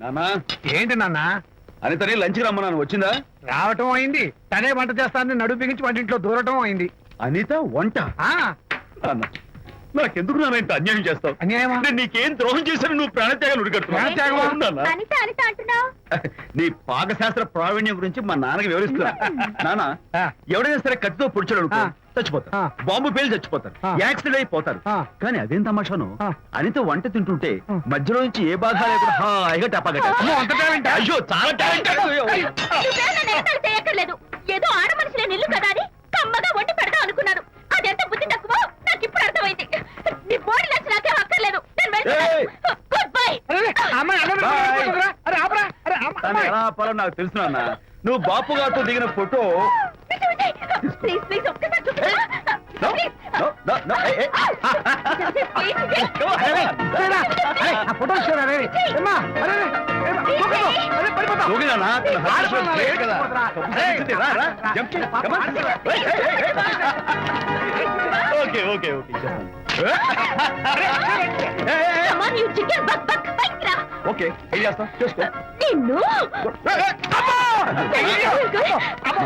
నానా ఏంటి నాన్న? అనితని లంచ్కి రమ్మన్నాను, వచ్చిందా? రావటం అయింది, తనే వంట చేస్తానని నడుపు బిగించి వంటింట్లో దూరటం అయింది. అనిత వంట? నాన్న నాకెందుకు నాన్న ఇంత అన్యాయం చేస్తావు? అన్యాయమా? నేను నీకేం ద్రోహం చేశాను నువ్వు ప్రాణత్యాగాలు ఉడికడుతున్నావు? నీ పాకశాస్త్ర ప్రావీణ్యం గురించి మా నాన్నకి వివరిస్తున్నా. నాన్న ఎవడైనా సరే కత్తితో పొడిచాడు అనుకో చచ్చిపోతారు, బాంబు పేలు చచ్చిపోతారు, యాక్సిడెంట్ అయిపోతారు. కానీ అదేం తమాషాను, అనిత వంట తింటుంటే మధ్యలో నుంచి ఏ బాధ లేకుండా హాయిగా టపాగట్ట. అయ్యో చాలా టాలెంట్. ఏదో ఆడ మనుషులే నిల్లు కదా అని కమ్మగా వండి పెడతా అనుకున్నాను. అదెంత బుద్ధి తక్కువ నాకు ఇప్పుడు అర్థమైంది. నీ బాడీ లంచ్ నాకేం అక్కర్లేదు. Good bye. నాకు తెలుసు నాన్న, నువ్వు బాపు గారితో దిగిన ఫోటో. ప్లీజ్ ప్లీజ్ ఒక్కసారి ఓకే ఓకే ఓకే ఓకే ఏం చేస్తాం చేసుకో. నిన్ను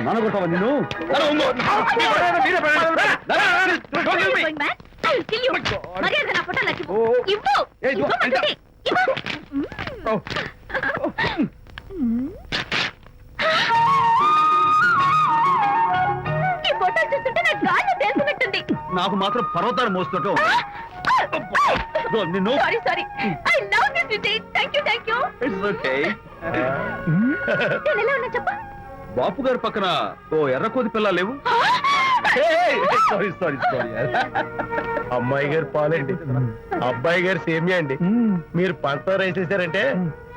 నాన్న కొట్టావా నిన్ను? మర్యాద నా ఫోటో నాకు ఇవ్వు. ఈ ఫోటో చూస్తుంటే నాకు గాలి తెలిసినట్టుంది. నాకు మాత్రం పర్వతాలు మోస్తుంటూ నిన్ను. Sorry sorry, I love this Vijay. Thank you thank you. It's okay. నేను ఎలా ఉన్నా చెప్పు. బాపు గారి పక్కన ఓ ఎర్ర కోతి పిల్ల లేవు? Sorry sorry sorry. అమ్మాయి గారు పాలండి, అబ్బాయి గారు సేమియా అండి. మీరు పంచదార వేసేసారంటే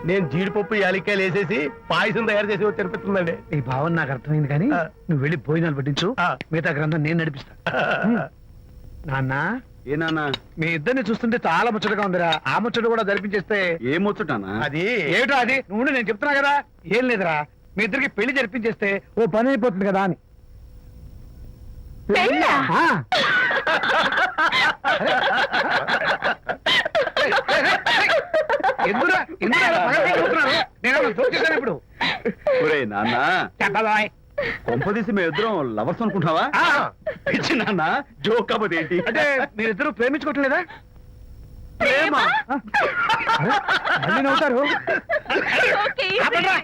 నేను జీడిపప్పు యాలక్కాయలు వేసేసి పాయసం తయారు చేసి తినిపిస్తుందండి. ఈ భావన నాకు అర్థమైంది, కానీ నువ్వు వెళ్ళి భోజనాలు పట్టించు, మిగతా గ్రంథం నేను నడిపిస్తా. నాన్న ఏ నాన్న, మీ ఇద్దరిని చూస్తుంటే చాలా ముచ్చటగా ఉందిరా. ఆ ముచ్చట కూడా జరిపించేస్తే. ఏ ముచ్చటానా? అది ఏమిటో అది? నువ్వు నేను చెప్తున్నా కదా. ఏం లేదురా, మీ ఇద్దరికి పెళ్లి జరిపించేస్తే ఓ పని అయిపోతుంది కదా అని. పెళ్ళా? ఎందురా ఎందుకు అలా పగలబడి చూస్తున్నారు? నేనేమన్నా జోక్ చేశాను ఇప్పుడు? ఒరేయ్ నాన్న, చెప్పబాయ్. కొంపదీసి మేము ఇద్దరం లవర్స్ అనుకుంటావా? పిచ్చి నాన్న, జోక్ కాకపోతే ఏంటి? అంటే మీరిద్దరు ప్రేమించుకోవట్లేదా? ప్రేమ? మళ్ళీ నవ్వుతారు. ఓకే, ఆపండ్రా.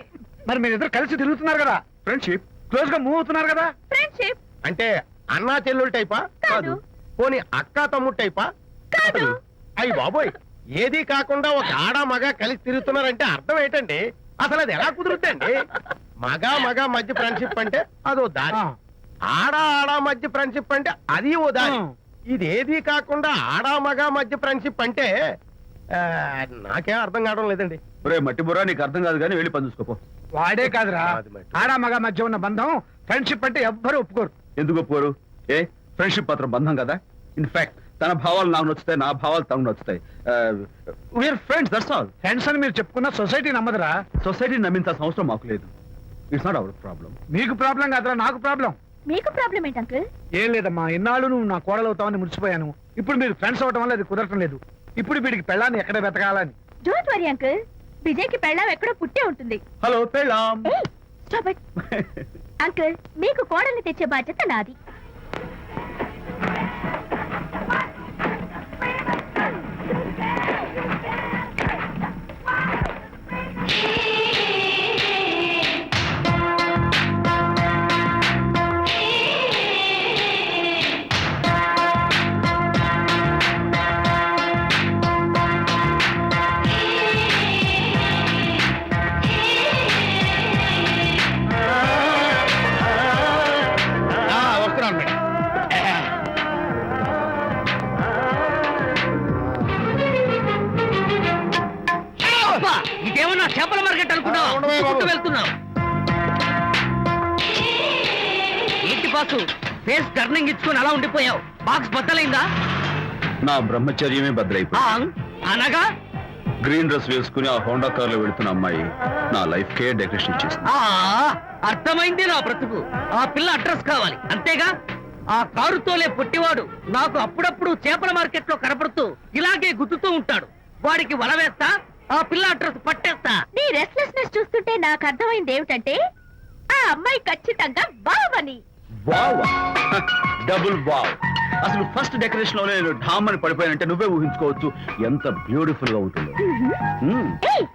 మరి మీరిద్దరు కలిసి తిరుగుతున్నారు కదా, ఫ్రెండ్షిప్, క్లోజ్ గా మూవ్ అవుతున్నారు కదా. ఫ్రెండ్షిప్ అంటే అన్నా చెల్లెలు టైపా? కాదు. పోనీ అక్కా తమ్ముడు టైపా? కాదు. అయ్యి బాబోయ్, ఏది కాకుండా ఒక ఆడ మగ కలిసి తిరుగుతున్నారంటే అర్థం ఏంటండి? అసలు అది ఎలా కుదురుద్దండి? మగ మగ మధ్య ఫ్రెండ్షిప్ అంటే అదో దారి, ఆడ ఆడ మధ్య ఫ్రెండ్షిప్ అంటే అది ఓ దారి. ఇదేది కాకుండా ఆడ మగ మధ్య ఫ్రెండ్షిప్ అంటే నాకేం అర్థం కావడం లేదండి. ఒరే మట్టి బుర్రా, నీకు అర్థం కాదు కానీ వెళ్ళి పని చూసుకోపో. వాడే కాదురా, ఆడ మగ మధ్య ఉన్న బంధం ఫ్రెండ్షిప్ అంటే ఎవ్వరు ఒప్పుకోరు. ఎందుకు ఒప్పుకోరు? ఏ ఫ్రెండ్షిప్ మాత్రం బంధం కదా. ఇన్ఫాక్ట్ తన భావాలు నాకు నచ్చుతాయి, నా భావాలు తనకు నచ్చుతాయి. We're friends, that's all. Friends అని మీరు చెప్పుకున్న సొసైటీ నమ్మదురా. సొసైటీని నమ్మింత అవసరం మాకు లేదు. It's not our problem. మీకు ప్రాబ్లం కాదురా, నాకు ప్రాబ్లం. మీకు ప్రాబ్లం ఏంటి అంకుల్? ఏం లేదమ్మా, ఇన్నాళ్ళు నువ్వు నా కోడలు అవుతావని మురిసిపోయాను. ఇప్పుడు మీరు ఫ్రెండ్స్ అవటం వల్ల అది కుదరటం లేదు. ఇప్పుడు వీడికి పెళ్ళాన్ని ఎక్కడ వెతకాలని. డోంట్ వరీ అంకుల్, విజయ్ కి పెళ్ళాం ఎక్కడో పుట్టే ఉంటుంది. హలో పెళ్ళాం. Stop it. అంకుల్, మీకు కోడల్ని తెచ్చే బాధ్యత నాది. ఇదేమన్నా చేపల మార్కెట్ అనుకున్నావు? వెళ్తున్నావు ఏంటి బాసు? ఫేస్ టర్నింగ్ ఇచ్చుకొని అలా ఉండిపోయావు. బాక్స్ బద్దలైందా? నా బ్రహ్మచర్యమే బద్దలైపోయింది. అనగా గ్రీన్ డ్రెస్ వేసుకుని ఆ హోండా కార్ లో వెళుతున్న అమ్మాయి నా లైఫ్ కే డెకరేషన్ ఇచ్చేసింది. అర్థమైంది నా బ్రతుకు. ఆ పిల్ల అడ్రస్ కావాలి అంతేగా. ఆ కారుతోలే పొట్టివాడు నాకు అప్పుడప్పుడు చేపల మార్కెట్ లో కనపడుతూ ఇలాగే గుద్దుతూ ఉంటాడు. వాడికి వల వేస్తా, ఆ పిల్ల అడ్రస్ పట్టేస్తా. నీ రెస్ట్లెస్నెస్ చూస్తుంటే నాకు అర్థమైంది ఏమిటంటే ఆ అమ్మాయి ఖచ్చితంగా బావని. Wow double wow. అసలు ఫస్ట్ డెకరేషన్ లోనే నేను ఢామ్ అని పడిపోయానంటే నువ్వే ఊహించుకోవచ్చు ఎంత బ్యూటిఫుల్ గా ఉంటుందో. మ్మ్. ఏయ్!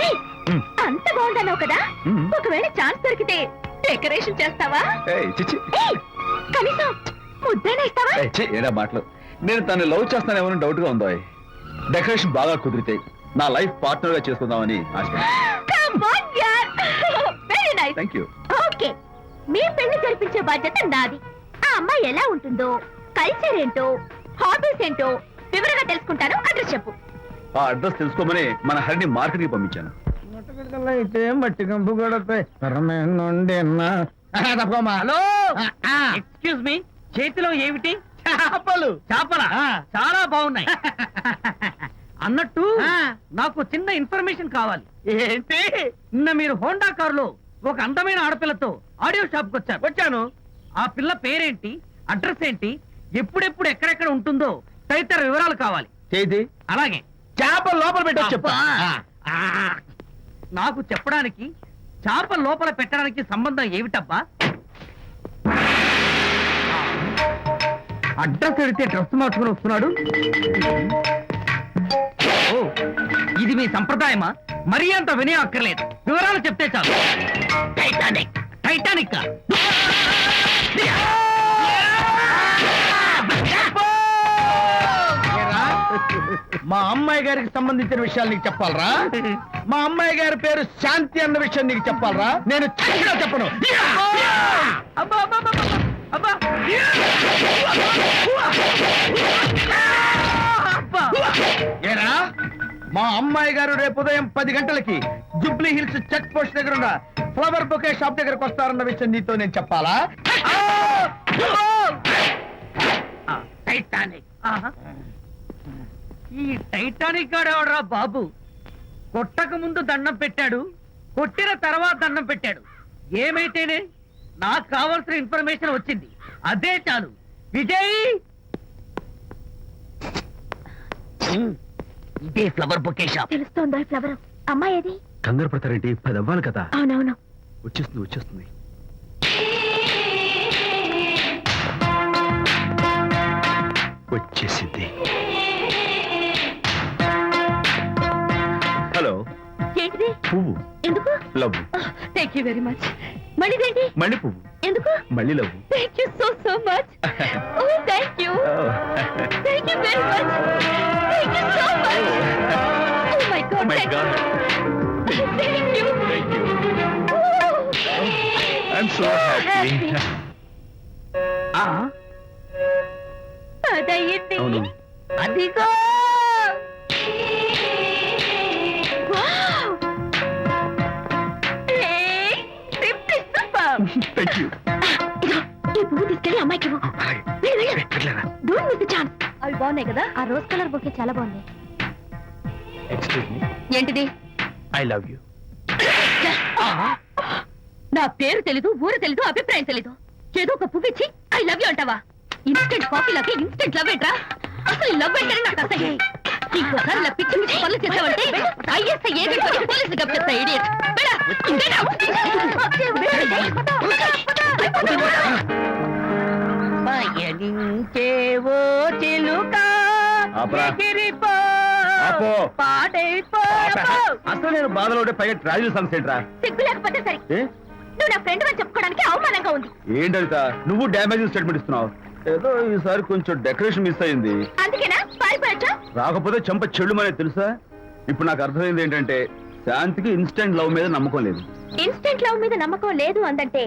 ఏయ్! అంత బాగుందన్నావు కదా, మ్మ్. ఒకవేళ ఛాన్స్ దొరికితే డెకరేషన్ చేస్తావా? ఏయ్, చిచ్చి. ఏయ్! కనీసం ముద్దైనా ఇస్తావా? ఏయ్, ఛీ, ఏడా మాటలు. నేను తను లవ్ చేస్తానేమో డౌట్ గా ఉందో. డెకరేషన్ బాగా కుదిరితే నా లైఫ్ పార్ట్నర్ గా చేసుకుందామని ఆశ. Come on, yaar. Very nice. Thank you. Okay, మీ పెళ్లి జరిపించే బాధ్యత నాది. ఆ అమ్మాయి ఎలా ఉంటుందో, కల్చర్ ఏంటో, హాబీస్ ఏంటో వివరంగా తెలుసుకుంటాను. అడ్రస్ చెప్పు. ఆ అడ్రస్ తెలుసుకోమని మన హరిని మార్కెట్ కి పంపించాను. అయితే మట్టి కంపు కొడతాయి. హలో, ఎక్స్క్యూజ్ మీ, చేతిలో ఏమిటి? చేపలు. చేపల చాలా బాగున్నాయి. అన్నట్టు నాకు చిన్న ఇన్ఫర్మేషన్ కావాలి. ఏంటి? నిన్న మీరు హోండా కారులో ఒక అందమైన ఆడపిల్లతో ఆడియో షాప్ కు వచ్చాను. ఆ పిల్ల పేరేంటి, అడ్రస్ ఏంటి, ఎప్పుడెప్పుడు ఎక్కడెక్కడ ఉంటుందో తదితర వివరాలు కావాలి. చేతి అలాగే చేపలు లోపల పెట్టి చెప్తా. ఆ, నాకు చెప్పడానికి చేప లోపల పెట్టడానికి సంబంధం ఏమిటబ్బా? అడ్రస్ అడిగితే డ్రెస్ మార్చుకుని వస్తున్నాడు. ఓ, ఇది మీ సంప్రదాయమా? మరీ అంత వినే అక్కర్లేదు, వివరాలు చెప్తే చాలు. టైటానిక్. టైటానిక్ మా అమ్మాయి గారికి సంబంధించిన విషయాలు నీకు చెప్పాలరా? మా అమ్మాయి గారి పేరు శాంతి అన్న విషయం నీకు చెప్పాలరా? నేను చచ్చినా చెప్పను. అబ్బా అబ్బా అబ్బా అబ్బా అబ్బా. ఏరా, మా అమ్మాయి గారు రేపు ఉదయం 10 గంటలకి జూబ్లీ హిల్స్ చెక్ పోస్ట్ దగ్గర ఉన్న ఫ్లవర్ బొకే షాప్ దగ్గరకు వస్తారన్న విషయం నీతో నేను చెప్పాలా? టైటానిక్. ఆహా. ఈ టైటానిక్ గాడెవడరా బాబు? కొట్టక ముందు దండం పెట్టాడు, కొట్టిన తర్వాత దండం పెట్టాడు. ఏమైతేనే నాకు కావాల్సిన ఇన్ఫర్మేషన్ వచ్చింది, అదే చాలు. విజయ్, ఇదే ఫ్లవర్ బొకే షాప్. తెలుస్తోందా ఫ్లవర్? అమ్మాయి ఏది? కంగారు పడతారేంటి? 10 అవ్వాలి కదా. అవునవును. వచ్చేస్తుంది వచ్చేస్తుంది. వచ్చేసింది. హలో. ఏంటిది? పువ్వు. ఎందుకు? Love. Thank you very much. మళ్ళీదేంటి? మళ్ళీ పువ్వు. ఎందుకు? మళ్ళీ love. Thank you so much. Oh thank you. Thank you very much. Thank you so much. Oh my God. My God. Thank you. Thank you. I'm so happy. అదయ్యింది. అవును. అదిగో. Wow. ఏయ్, simply super. Thank you. ఈ పువ్వు తీసుకెళ్ళి అమ్మాయికి ఇవ్వు. వెళ్ళు, వెళ్ళు. Don't miss the chance. అవి బాగున్నాయి కదా? ఆ రోజ్ కలర్ బొకే చాలా బాగుంది. Excuse me. ఏంటిది? I love you. నా పేరు తెలీదు, ఊరు తెలీదు, అభిప్రాయం తెలీదు. ఏదో ఒక పువ్వు ఇచ్చి ఐ లవ్ యూ అంటావా? ఇన్స్టెంట్ కాఫీలకి ఇన్స్టెంట్ లవ్ ఏంట్రా? అసలు లవ్ ఏంటని నాకు అసహ్యం. ఇంకోసారి ఇలా పిచ్చి పిచ్చి పనులు చేసావంటే ఐఎస్ఐ ఏజెంట్ వచ్చి పోలీసులు కప్పిస్తా. ఇడియట్. పయనించేవో చిలుక ఆపరా. ఎగిరిపో, ఆపో. పాడైపో. అసలు నేను బాధలో ఉంటే పైగా ట్రాజెడీ సాంగ్స్ ఏంట్రా? సిగ్గు లేకపోతే సరే. ఏ? నువ్వు నా ఫ్రెండ్ అని చెప్పుకోవడానికి అవమానంగా ఉంది. ఏంటంట నువ్వు డ్యామేజింగ్ స్టేట్మెంట్ ఇస్తున్నావు? ఏదో ఈసారి కొంచెం డెకరేషన్ మిస్ అయింది. అందుకేనా పారిపోయొచ్చా? రాకపోతే చెంప చెల్లుమనే తెలుసా? ఇప్పుడు నాకు అర్థమైంది ఏంటంటే శాంతికి ఇన్స్టెంట్ లవ్ మీద నమ్మకం లేదు. ఇన్స్టెంట్ లవ్ మీద నమ్మకం లేదు అందంటే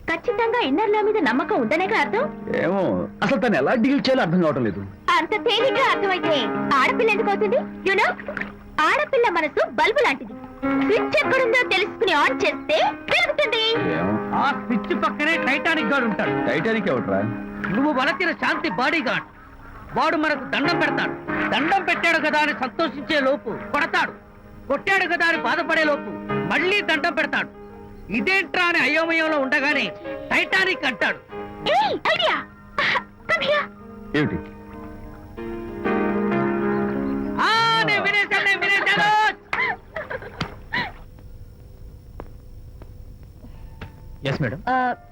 ఖచ్చితంగా ఇన్నర్ లవ్ మీద నమ్మకం ఉందనేగా అర్థం. ఏమో అసలు తను ఎలా డీల్ చేయాలో అర్థం కావటం లేదు. అంత తేలిగ్గా అర్థమైతే ఆడపిల్ల ఎందుకు అవుతుంది? యునో, ఆడపిల్ల మనసు బల్బు లాంటిది. స్విచ్ ఎక్కడుందో తెలుసుకుని ఆన్ చేస్తే పెరుగుతుంది. ఏమో. ఆ స్విచ్ పక్కనే టైటానిక్ గాడు ఉంటాడు. టైటానిక్ ఎవట్రా? నువ్వు వలచిన శాంతి బాడీ గార్డ్. వాడు మనకు దండం పెడతాడు. దండం పెట్టాడు కదా అని సంతోషించే లోపు కొడతాడు. కొట్టాడు కదా అని బాధపడే లోపు మళ్ళీ దండం పెడతాడు. ఇదేంట్రా అని అయోమయంలో ఉండగానే టైటానిక్ అంటాడు. ఏయ్, ఐడియా. Come here. ఏమిటి? Yes madam.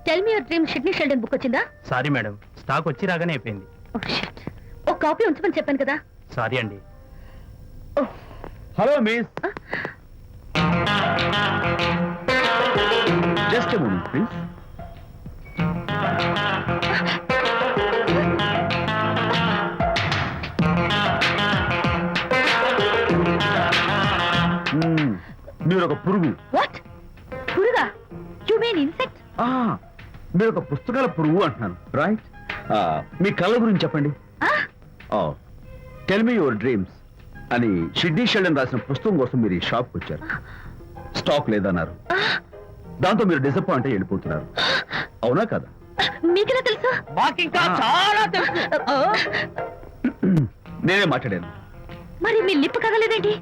Tell me your dream Sidney Sheldon book వచ్చిందా? సారీ మేడం, స్టాక్ వచ్చి రాగానే అయిపోయింది. ఒక కాపీ ఉంచమని చెప్పాను కదా. సారీ అండి. Hello miss, just moment please. మీరు ఒక పురుగు. వాట్? పురుగా? You mean insect? మీరు ఒక పుస్తకాల పురుగు అంటున్నాను, రైట్? మీ కళ్ళ గురించి చెప్పండి. టెల్ మీ యువర్ డ్రీమ్స్ అని షిడ్నీ షెల్డన్ రాసిన పుస్తకం కోసం మీరు ఈ షాప్కి వచ్చారు. స్టాక్ లేదన్నారు, దాంతో మీరు డిసప్పాయింట్ అయ్యి వెళ్ళిపోతున్నారు, అవునా కదా? మీకెలా తెలుసు? మాకింకా చాలా తెలుసు. నేనే మాట్లాడాను. మరి మీ లిప్ కదలేదేంటి?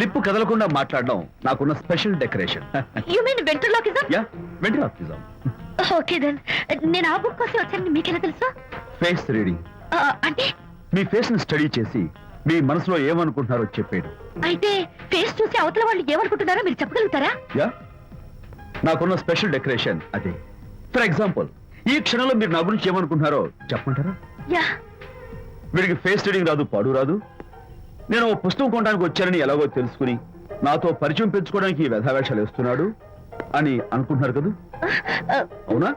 లిప్పు కదలకుండా మాట్లాడడం నాకున్న special decoration. You mean ventriloquism? Yeah, ventriloquism. Okay then. నేను ఆ బుక్ కోసం వచ్చానని మీకెలా తెలుసు? Face reading. అంటే మీ ఫేస్ ని స్టడీ చేసి మీ మనసులో ఏమనుకుంటున్నారో చెప్పేది. అయితే ఫేస్ చూసి అవతల వాళ్ళు ఏమనుకుంటున్నారో మీరు చెప్పగలుగుతారా? యా, నాకున్న స్పెషల్ డెకరేషన్ అదే. ఫర్ ఎగ్జాంపుల్, ఈ క్షణంలో మీరు నా గురించి ఏమనుకుంటున్నారో చెప్పమంటారా? యా. వీడికి ఫేస్ రీడింగ్ రాదు, పాడు రాదు. నేను ఓ పుస్తకం కొనడానికి వచ్చానని ఎలాగో తెలుసుకుని నాతో పరిచయం పెంచుకోవడానికి ఈ వ్యధావేషాలు వేస్తున్నాడు అని అనుకుంటున్నారు కదా, అవునా?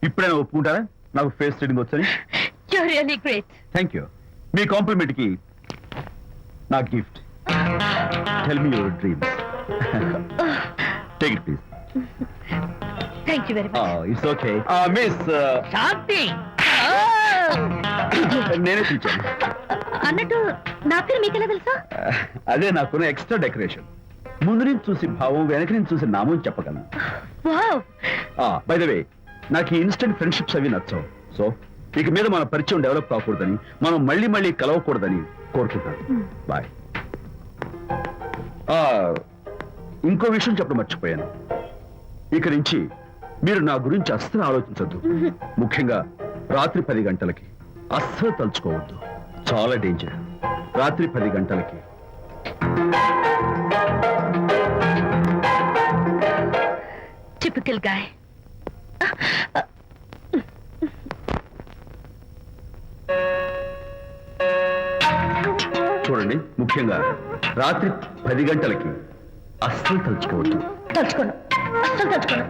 ఇప్పుడైనా ఒప్పుకుంటారా నాకు ఫేస్ రీడింగ్ వచ్చని? You are really great. Thank you. మీ కాంప్లిమెంట్ కి నా gift. Tell me your dreams. Take it please. Thank you very much. It's okay. Miss, Shanti. నేనే తీర్చాను. అన్నట్టు నా పేరు మీకెలా తెలుసా? అదే నాకున్న ఎక్స్ట్రా డెకరేషన్. ముందు నుంచి చూసి భావం, వెనక నుంచి చూసి నామం చెప్పగలను. వావ్. బై ద వే, నాకు ఈ ఇన్స్టెంట్ ఫ్రెండ్షిప్స్ అవి నచ్చవు. సో ఇక మీద మన పరిచయం డెవలప్ కాకూడదని, మనం మళ్ళీ మళ్ళీ కలవకూడదని కోరుకుంటాను. బాయ్. ఇంకో విషయం చెప్పడం మర్చిపోయాను. ఇక నుంచి మీరు నా గురించి అస్సలు ఆలోచించద్దు. ముఖ్యంగా రాత్రి 10 గంటలకి అస్సలు తలుచుకోవద్దు. చాలా డేంజర్. రాత్రి 10 గంటలకి. Typical guy. చూడండి, ముఖ్యంగా రాత్రి 10 గంటలకి అస్సలు తలుచుకోవద్దు. తలుచుకోను, అస్సలు తలుచుకోను.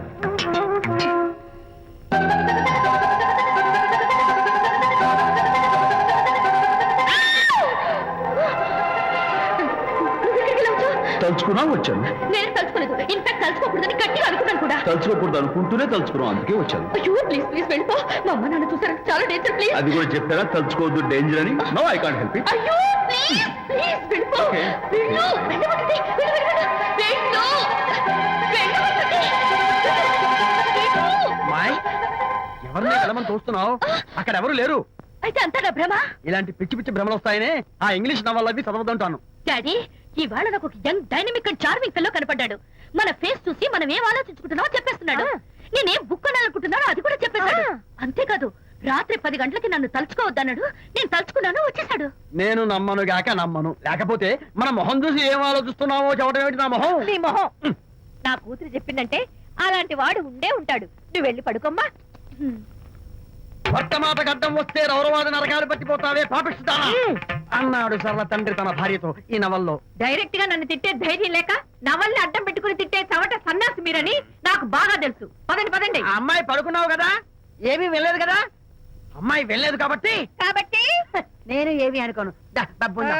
తలుచుకున్నా వచ్చాను. నేను తలుచుకోలేదు. ఇన్ఫాక్ట్ తలుచుకోకూడదని గట్టిగా అనుకున్నాను కూడా. తలుచుకోకూడదు అనుకుంటూనే తలుచుకున్నాం, అందుకే వచ్చాను. అయ్యో ప్లీజ్ ప్లీజ్ వెళ్ళిపో. మా అమ్మ నాన్న చూసారు, చాలా డేంజర్. ప్లీజ్. అది కూడా చెప్పారా తలుచుకోవద్దు డేంజర్ అని? No, I can't help it. అయ్యో ప్లీజ్ ప్లీజ్ వెళ్ళిపో. Okay. వెళ్ళు, వెళ్ళమంటుంది. వెళ్ళు, వెళ్ళు, వెళ్ళు. వెళ్ళు, వెళ్ళమంటుంది. వెళ్ళు. మాయ్, ఎవరిని వెళ్ళమని చూస్తున్నావు? అక్కడ ఎవరు లేరు. అయితే అంతా నా భ్రమ. ఇలాంటి పిచ్చి పిచ్చి భ్రమలు వస్తాయనే ఆ ఇంగ్లీష్ నవల్ అవి చదవదంటాను. డాడీ, ఇవాళ నాకు ఒక young dynamic and charming fellow కనపడ్డాడు. మన ఫేస్ చూసి మనం ఏం ఆలోచించుకుంటున్నామో చెప్పేస్తున్నాడు. నేనేం బుక్ కొనాలనుకుంటున్నానో అది కూడా చెప్పేశాడు. అంతేకాదు, రాత్రి 10 గంటలకి నన్ను తలుచుకోవద్దన్నాడు. నేను తలుచుకున్నాను, వచ్చేసాడు. నేను నమ్మను గాక నమ్మను. లేకపోతే మన మొహం చూసి ఏం ఆలోచిస్తున్నావో చెప్పడం ఏమిటి నా మొహం? నీ మొహం. నా కూతురు చెప్పిందంటే అలాంటి వాడు ఉండే ఉంటాడు. నువ్వు వెళ్ళి పడుకోమ్మా. భర్త మాట గడ్డం వస్తే రౌరవాద నరకాలు పట్టిపోతావే పాపిస్తానా అన్నాడు సరళ తండ్రి తన భార్యతో ఈ నవల్లో. డైరెక్ట్ గా నన్ను తిట్టే ధైర్యం లేక నవల్ని అడ్డం పెట్టుకుని తిట్టే చవట సన్నాసి మీరని నాకు బాగా తెలుసు. పదండి పదండి. ఆ అమ్మాయి పడుకున్నావు కదా, ఏమీ వెళ్ళలేదు కదా. అమ్మాయి వెళ్ళలేదు కాబట్టి కాబట్టి నేను ఏమి అనుకోను. దా, డబ్బుందా?